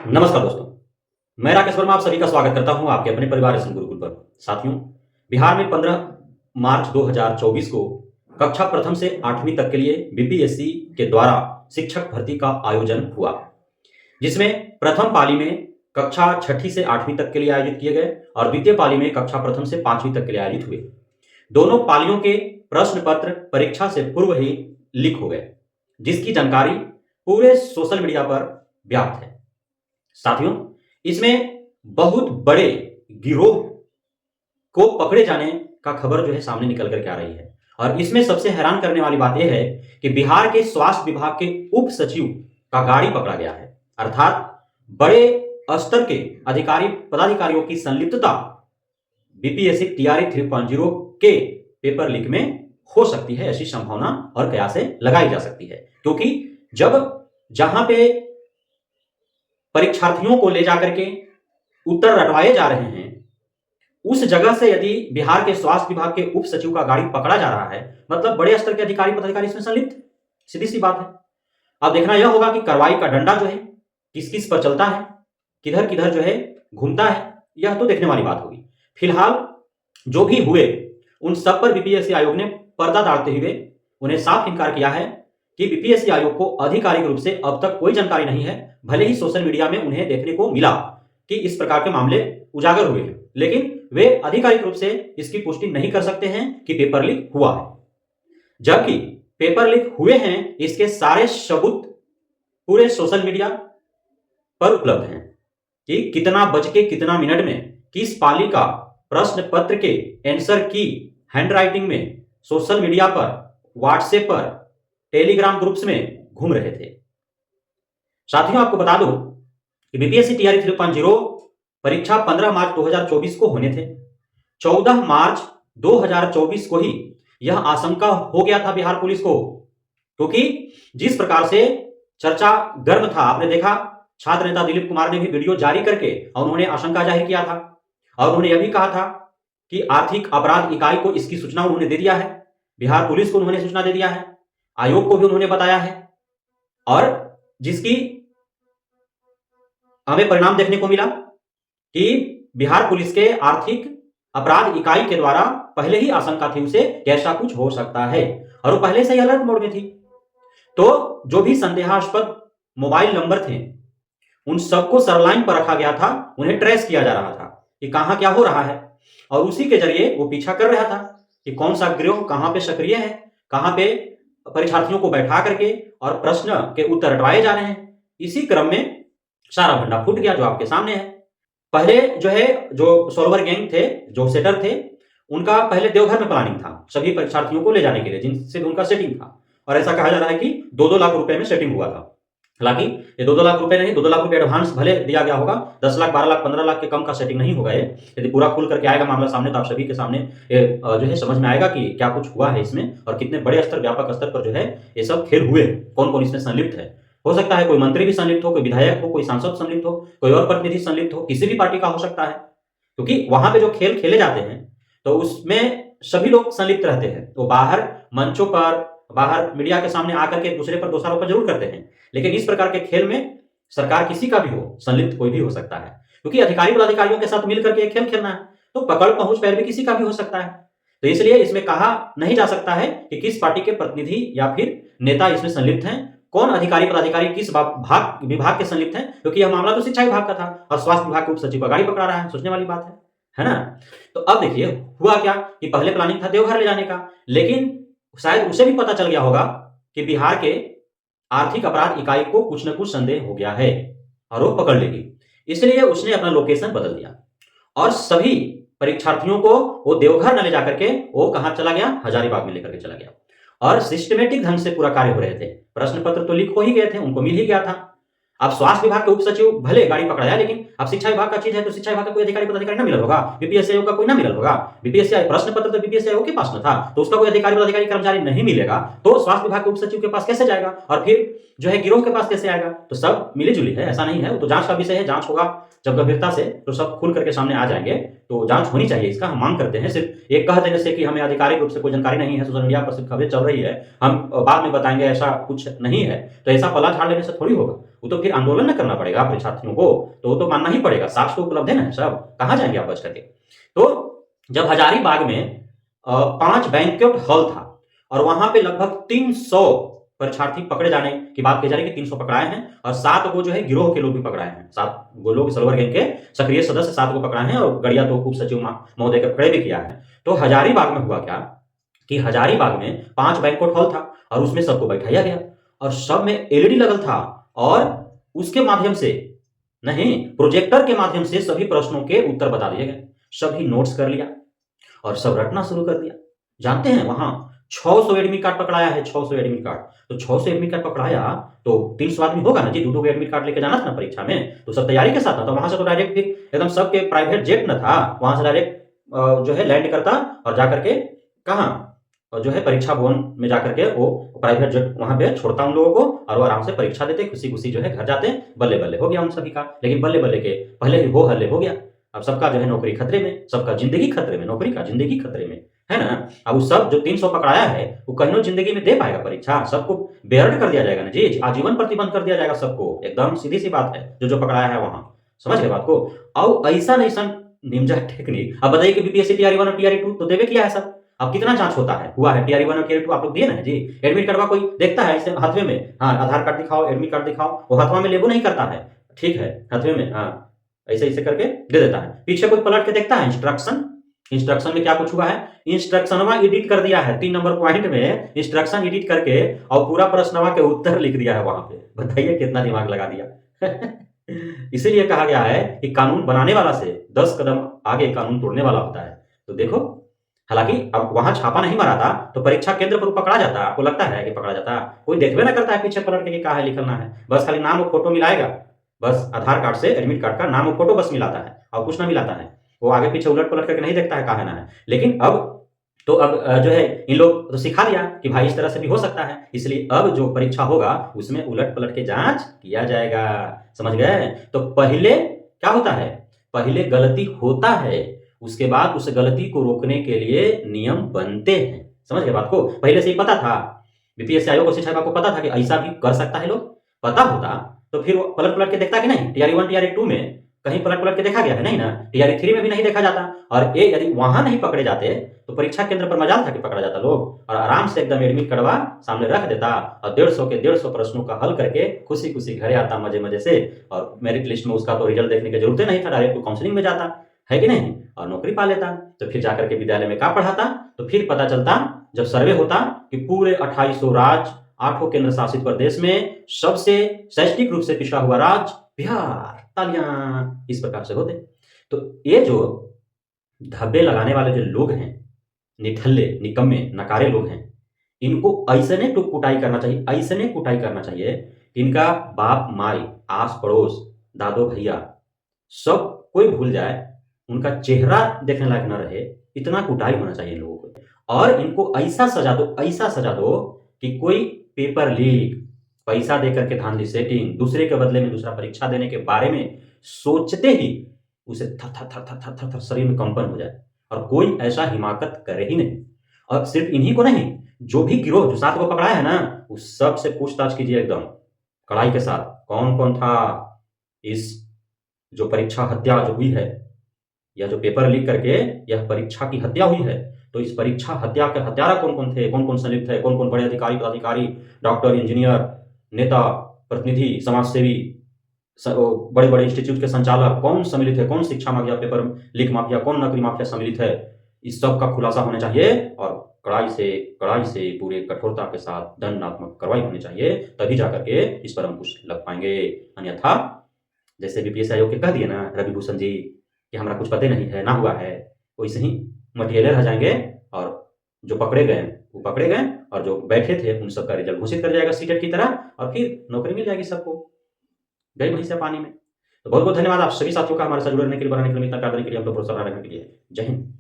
नमस्कार दोस्तों, मैं राकेश वर्मा आप सभी का स्वागत करता हूं आपके अपने परिवार एसएम गुरुकुल पर। साथियों, बिहार में 15 मार्च 2024 को कक्षा प्रथम से 8वीं तक के लिए बीपीएससी के द्वारा शिक्षक भर्ती का आयोजन हुआ, जिसमें प्रथम पाली में कक्षा छठी से 8वीं तक के लिए आयोजित किए गए और द्वितीय पाली में कक्षा प्रथम से 5वीं तक के लिए आयोजित हुए। दोनों पालियों के प्रश्न पत्र परीक्षा से पूर्व ही लीक हो गए, जिसकी जानकारी पूरे सोशल मीडिया पर व्याप्त है। साथियों, इसमें बहुत बड़े गिरोह को पकड़े जाने का खबर जो है सामने निकल करके आ रही है और इसमें सबसे हैरान करने वाली बात यह है कि बिहार के स्वास्थ्य विभाग के उप सचिव का गाड़ी पकड़ा गया है। अर्थात बड़े स्तर के पदाधिकारियों की संलिप्तता बीपीएससी टीआरई 3.0 के पेपर लीक में हो सकती है, ऐसी संभावना और कयासें लगाई जा सकती है। क्योंकि जहां पे परीक्षार्थियों को ले जाकर के उत्तर रटवाए जा रहे हैं, उस जगह से यदि बिहार के स्वास्थ्य विभाग के उप सचिव का गाड़ी पकड़ा जा रहा है, मतलब बड़े स्तर के अधिकारी पदाधिकारी इसमें संलिप्त, सीधी सी बात है। अब देखना यह होगा कि कार्रवाई का डंडा जो है किस किस पर चलता है, किधर किधर जो है घूमता है, यह तो देखने वाली बात होगी। फिलहाल जो भी हुए उन सब पर बीपीएससी आयोग ने पर्दा डालते हुए उन्हें साफ इनकार किया है कि बीपीएससी आयोग को आधिकारिक रूप से अब तक कोई जानकारी नहीं है। भले ही सोशल मीडिया में उन्हें देखने को मिला कि इस प्रकार के मामले उजागर हुए हैं, लेकिन वे आधिकारिक रूप से इसकी पुष्टि नहीं कर सकते हैं कि पेपर लीक हुआ है। जबकि पेपर लीक हुए हैं, इसके सारे सबूत पूरे सोशल मीडिया पर उपलब्ध हैं कि कितना बज के कितना मिनट में किस पाली का प्रश्न पत्र के आंसर की हैंडराइटिंग में सोशल मीडिया पर, व्हाट्सएप पर, टेलीग्राम ग्रुप्स में घूम रहे थे। साथियों, आपको बता दो कि बीपीएससी टीआरई 3.0 परीक्षा 15 मार्च 2024 को होने थे। 14 मार्च 2024 को ही यह आशंका हो गया था बिहार पुलिस को, क्योंकि जिस प्रकार से चर्चा गर्म था, आपने देखा छात्र नेता दिलीप कुमार ने भी वीडियो जारी करके और उन्होंने आशंका जाहिर किया था और उन्होंने यह भी कहा था कि आर्थिक अपराध इकाई को इसकी सूचना उन्होंने दे दिया है, बिहार पुलिस को उन्होंने सूचना दे दिया है, आयोग को भी उन्होंने बताया है और जिसकी हमें परिणाम देखने को मिला कि बिहार पुलिस के आर्थिक अपराध इकाई के द्वारा पहले ही आशंका थी उसे कि ऐसा कुछ हो सकता है और वो पहले से ही अलर्ट मोड में थी। तो जो भी संदेहास्पद मोबाइल नंबर थे उन सबको सरलाइन पर रखा गया था, उन्हें ट्रेस किया जा रहा था कि कहां क्या हो रहा है और उसी के जरिए वो पीछा कर रहा था कि कौन सा गिरोह कहां पे सक्रिय है, कहां पे परीक्षार्थियों को बैठा करके और प्रश्न के उत्तर रटवाए जा रहे हैं। इसी क्रम में सारा भंडा फूट गया जो आपके सामने है। पहले जो सोल्वर गैंग थे, जो सेटर थे, उनका पहले देवघर में प्लानिंग था सभी परीक्षार्थियों को ले जाने के लिए, जिनसे उनका सेटिंग था और ऐसा कहा जा रहा है कि 2-2 लाख रुपए में सेटिंग हुआ था। हालांकि ये 2-2 लाख रुपए नहीं, 2-2 लाख रुपए एडवांस भले दिया गया होगा, 10 लाख, 12 लाख, 15 लाख के कम का सेटिंग नहीं होगा। यदि पूरा खुल करके आएगा मामला सामने तो आप सभी के सामने जो है समझ में आएगा कि क्या कुछ हुआ है इसमें और कितने बड़े स्तर, व्यापक स्तर पर जो है ये सब खेल हुए, कौन कौन इसमें संलिप्त है। हो सकता है कोई मंत्री भी संलिप्त हो, कोई विधायक हो, कोई सांसद संलिप्त हो, कोई और प्रतिनिधि संलिप्त हो, किसी भी पार्टी का हो सकता है, क्योंकि वहां पे जो खेल खेले जाते हैं तो उसमें सभी लोग संलिप्त रहते हैं। तो बाहर मंचों पर, बाहर मीडिया के सामने आकर के दूसरे पर दोषारोपण जरूर करते हैं, लेकिन इस प्रकार के खेल में सरकार किसी का भी हो, संलिप्त कोई भी हो सकता है, क्योंकि अधिकारी पदाधिकारियों के साथ मिलकर के खेल खेलना है तो पकड़ पहुंच पैर भी किसी का भी हो सकता है। तो इसलिए इसमें कहा नहीं जा सकता है कि किस पार्टी के प्रतिनिधि या फिर नेता इसमें संलिप्त हैं, कौन अधिकारी पदाधिकारी किस विभाग के संलिप्त हैं, क्योंकि यह मामला तो शिक्षा विभाग का था और स्वास्थ्य विभाग के उप सचिव का गाड़ी पकड़ा रहा है। सोचने वाली बात है ना। तो अब देखिए हुआ क्या कि पहले प्लानिंग था देवघर ले जाने का, लेकिन शायद उसे भी पता चल गया होगा कि बिहार के आर्थिक अपराध इकाई को कुछ न कुछ संदेह हो गया है और वो पकड़ लेगी, इसलिए उसने अपना लोकेशन बदल दिया और सभी परीक्षार्थियों को वो देवघर न ले जाकर के वो कहां चला गया, हजारीबाग में लेकर के चला गया और सिस्टमेटिक ढंग से पूरा कार्य हो रहे थे। प्रश्न पत्र तो लीक हो ही गए थे, उनको मिल ही गया था। अब स्वास्थ्य विभाग के उप सचिव भले गाड़ी पकड़ाया, लेकिन अब शिक्षा विभाग का चीज है तो शिक्षा विभाग का कोई अधिकारी पदाधिकारी ना मिलल होगा, बीपीएससी आयोग का कोई ना मिलल होगा। बीपीएससी प्रश्न पत्र तो बीपीएससी आयोग के पास न था तो उसका कोई अधिकारी पदाधिकारी कर्मचारी नहीं मिलेगा तो स्वास्थ्य विभाग के उप सचिव के पास कैसे जाएगा और फिर जो है गिरोह के पास कैसे आएगा। तो सब मिली जुली है, ऐसा नहीं है। वो तो जांच का विषय है, जांच होगा जब गंभीरता से तो सब खुल करके सामने आ जाएंगे। तो जांच होनी चाहिए, इसका हम मांग करते हैं। सिर्फ एक कह देने से कि हमें आधिकारिक रूप से कोई जानकारी नहीं है, सोशल मीडिया पर सिर्फ खबरें चल रही है, हम बाद में बताएंगे, ऐसा कुछ नहीं है। तो ऐसा पला झाड़ लेने से थोड़ी होगा। वो तो फिर आंदोलन न करना पड़ेगा परीक्षार्थियों को, तो वो तो मानना ही पड़ेगा, साक्ष्य तो उपलब्ध है ना सब, कहाँ जाएंगे आप बच करके। तो जब हजारीबाग में 5 बैंक्वेट हॉल था और वहां पे लगभग 300 परीक्षार्थी पकड़े जाने की बात कही जा रही है कि 300 पकड़ाए हैं और 7 वो जो है गिरोह के लोग भी पकड़ाए हैं, 7 वो लोग सलवर गैंग के सक्रिय सदस्य 7 को पकड़ाए हैं और गड़िया तो उप सचिव महोदय के पकड़े भी किया है। तो हजारीबाग में हुआ क्या कि हजारीबाग में 5 बैंक्वेट हॉल था और उसमें सबको बैठाया गया और सब में एलईडी लगल था और उसके माध्यम से नहीं, प्रोजेक्टर के माध्यम से सभी प्रश्नों के उत्तर बता दिए गए, सभी नोट्स कर लिया और सब रटना शुरू कर दिया। जानते हैं वहां 600 एडमिट कार्ड पकड़ाया है, 600 एडमिट कार्ड। तो 600 एडमिट कार्ड पकड़ाया तो 300 आदमी होगा ना जी, 2-2 एडमिट कार्ड लेके जाना था ना परीक्षा में, तो सब तैयारी के साथ था। तो वहां से तो डायरेक्ट फिर एकदम सबके प्राइवेट जेट न था, वहां से डायरेक्ट जो है लैंड करता और जाकर के कहाँ और जो है परीक्षा भवन में जाकर के वो प्राइवेट जेट वहां पे छोड़ता उन लोगों को और वो आराम से परीक्षा देते, खुशी खुशी जो है घर जाते। बल्ले बल्ले हो गया उन सभी का, लेकिन बल्ले बल्ले के पहले ही वो हल्ले हो गया। अब सबका जो है नौकरी खतरे में, सबका जिंदगी खतरे में, नौकरी का जिंदगी खतरे में, है ना। अब वो सब जो 300 पकड़ाया है वो कहीं जिंदगी में दे पाएगा परीक्षा, सबको बेअर्ड कर दिया जाएगा ना जी, आजीवन प्रतिबंध कर दिया जाएगा सबको, एकदम सीधी सी बात है। जो पकड़ाया है वहां, समझ गए बात को। अब ऐसा निंजा टेक्निक, अब बताइए कि बीपीएससी टीआरई 1 और टीआरई 2 तो देवे किया है सब। अब कितना जांच होता है, हुआ है टीआरई 1 और टीआरई 2 आप लोग दिए ना जी। एडमिट कार्ड कोई देखता है इसे हाथवे में, हाँ आधार कार्ड दिखाओ, एडमिट कार्ड दिखाओ, वो हाथवा में लेबो नहीं करता है, ठीक है हाथवे में, हाँ ऐसे ऐसे करके दे देता है। पीछे कोई पलट के देखता है इंस्ट्रक्शन में क्या कुछ हुआ है, इंस्ट्रक्शनवा एडिट कर दिया है, 3 नंबर पॉइंट में इंस्ट्रक्शन एडिट करके और पूरा प्रश्नवा के उत्तर लिख दिया है वहां पे। बताइए कितना दिमाग लगा दिया। इसीलिए कहा गया है कि कानून बनाने वाला से 10 कदम आगे कानून तोड़ने वाला होता है। तो देखो, हालांकि अब वहां छापा नहीं मारा था तो परीक्षा केंद्र पर पकड़ा जाता, आपको लगता है कि पकड़ा जाता? कोई देखबे ना करता है पीछे पलट के क्या है लिखना है, बस खाली नाम और फोटो मिलाएगा, बस आधार कार्ड से एडमिट कार्ड का नाम और फोटो बस मिलाता है और कुछ ना मिलाता है, वो आगे पीछे उलट पलट करके नहीं देखता है कहा है ना है। लेकिन अब जो है इन लोग तो सिखा दिया कि भाई इस तरह से भी हो सकता है, इसलिए अब जो परीक्षा होगा उसमें उलट पलट के जांच किया जाएगा, समझ गए। तो पहले क्या होता है, पहले गलती होता है, उसके बाद उस गलती को रोकने के लिए नियम बनते हैं, समझ गए बात को। पहले से ही पता था, बीपीएससी आयोग को शिक्षा विभाग को पता था कि ऐसा भी कर सकता है लोग, पता होता तो फिर वो पलट पलट के देखता कि नहीं। टीआरई 1 टीआरई 2 में कहीं पलट पलट के देखा गया है नहीं ना, टीआरई 3 में भी नहीं देखा जाता। और ये यदि वहां नहीं पकड़े जाते तो परीक्षा केंद्र पर मजाल था कि पकड़ा जाता लोग, और आराम से एकदम एडमिट करवा सामने रख देता और 150 प्रश्नों का हल करके खुशी खुशी घरे आता मजे मजे से, और मेरिट लिस्ट में उसका तो रिजल्ट देखने की जरूरत नहीं था, डायरेक्ट काउंसलिंग में जाता है कि नहीं, और नौकरी पा लेता। तो फिर जाकर के विद्यालय में क्या पढ़ाता, तो फिर पता चलता जब सर्वे होता कि पूरे 2800 राज्य 8 केंद्र शासित प्रदेश में सबसे शैक्षणिक रूप से पिछड़ा हुआ राज्य बिहार, तालियां इस प्रकार से होते। तो ये जो धब्बे लगाने वाले जो लोग हैं, निठल्ले निकम्मे नकारे लोग हैं, इनको ऐसने टुक कुटाई करना चाहिए, ऐसने कुटाई करना चाहिए कि इनका बाप माई आस पड़ोस दादो भैया सब कोई भूल जाए, उनका चेहरा देखने लायक न रहे, इतना कुटाई होना चाहिए लोगों को। और इनको ऐसा सजा दो कि कोई पेपर लीक, पैसा देकर के धांधली सेटिंग, दूसरे के बदले में दूसरा परीक्षा देने के बारे में सोचते ही उसे थर थर थर थर थर थर थर शरीर में कंपन हो जाए, और कोई ऐसा हिमाकत करे ही नहीं। और सिर्फ इन्हीं को नहीं, जो भी गिरोह जो 7 को पकड़ा है ना, उस सब से पूछताछ कीजिए एकदम कड़ाई के साथ, कौन कौन था इस जो परीक्षा हत्या जो हुई है, या जो पेपर लीक करके यह परीक्षा की हत्या हुई है, तो इस परीक्षा हत्या के हत्यारा कौन कौन थे, कौन कौन संलिप्त है, कौन कौन बड़े अधिकारी पदाधिकारी, डॉक्टर इंजीनियर नेता प्रतिनिधि समाजसेवी, बड़े बड़े इंस्टीट्यूट के संचालक कौन सम्मिलित है, कौन शिक्षा माफिया, पेपर लीक माफिया, कौन नौकरी माफिया सम्मिलित है, इस सब का खुलासा होना चाहिए और कड़ाई से पूरे कठोरता के साथ दंडात्मक कार्रवाई होनी चाहिए, तभी जाकर के इस पर अंकुश लग पाएंगे। अन्यथा जैसे बीपीएससी आयोग के कह दिए ना रवि भूषण जी कि हमारा कुछ पता नहीं है, ना हुआ है, वैसे ही मटियाले रह जाएंगे, और जो पकड़े गए वो पकड़े गए और जो बैठे थे उन सबका रिजल्ट घोषित कर जाएगा सीटेट की तरह, और फिर नौकरी मिल जाएगी सबको, गई वहीं से पानी में। तो बहुत बहुत धन्यवाद आप सभी साथियों का हमारे साथ जुड़ने के लिए, बनाने के लिए, इतना प्यार देने के लिए, हम तो प्रोत्साहन रखने के लिए। जय हिंद।